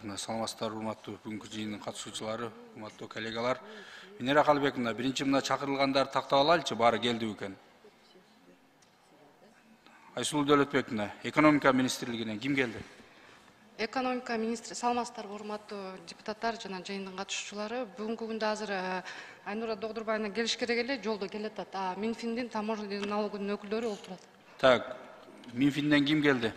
Акалбековна, саламатсыздар, урматтуу бүгүнкү жыйындын катышуучулары, урматтуу коллегалар. Венера Акалбековна, биринчи мына чакырылгандарды тактап алайлычы, баары келди экен. Айсулуу Дөөлөтбековна, экономика министрлигинен ким келди? Экономика министри, саламатсыздар, урматтуу депутаттар жана жыйындын катышуучулары. Бүгүнкү күндө азыр Айнура Догдурбаевна келиш керек эле, жолдо келатат. Минфиндин, таможенный налогунун өкүлдөрү олтурат. Так, Минфинден ким келди?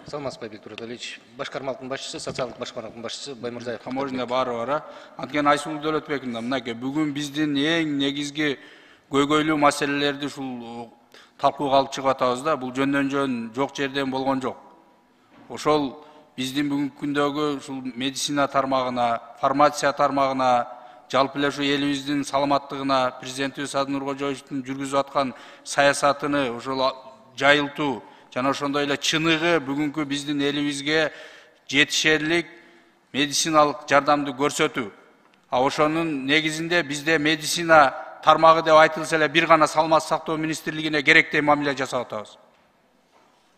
Саламатсызбы, Виктор Анатольевич. Башкармалыктын башчысы, социалдык башкармалыктын башчысы Баймурзаев. Таможня баары бар. Анткени Айсулуу Дөөлөтбековна, мынакей бүгүн биздин эң негизги көйгөйлүү маселелерди ушул талкууга алып чыгып атабыз да. Бул жөндөн жөн жок жерден болгон жок. Ошол биздин бүгүнкү күндөгү ушул медицина тармагына, фармация тармагына, жалпы эле ушу элибиздин саламаттыгына президентибиз Садыр Нуркожоевичтин жүргүзүп аткан саясатыны ошол жайылтуу жана ошондой эле чыныгы бүгүнкү биздин элибизге жетишерлик медициналык жардамды көрсөтүү. Ошонун негизинде бизде медицина тармагы деп айтылса эле бир гана Саламаттык сактоо министрлигине керектей мамиле жасап атабыз.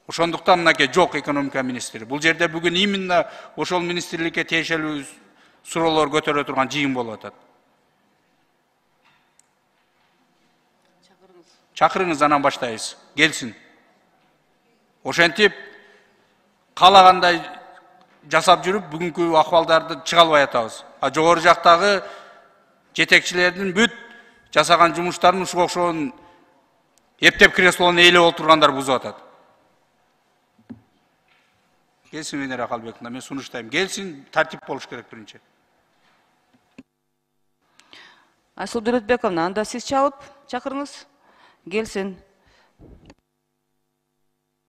Ошондуктан мынакей жок экономика министри. Бул жерде бүгүн именно ошол министрликке тиешелүү суроолор көтөрө турган жыйын болуп атат. Чакырыңыз, анан баштайбыз. Келсин. Ошентип каалагандай жасап жүрүп бүгүнкү акыбалдарды чыга албай атабыз. Жогору жактагы жетекчилердин бүт жасаган жумуштарын ушуга окшогон эптеп креслонун ээлеп отургандар бузуп атат. Келсин Венера Акалбековна, мен сунуштайм. Келсин, тартип болуш керек биринчи. Айсулуу Дөөлөтбековна, анда сиз чалып чакырыңыз. Келсин.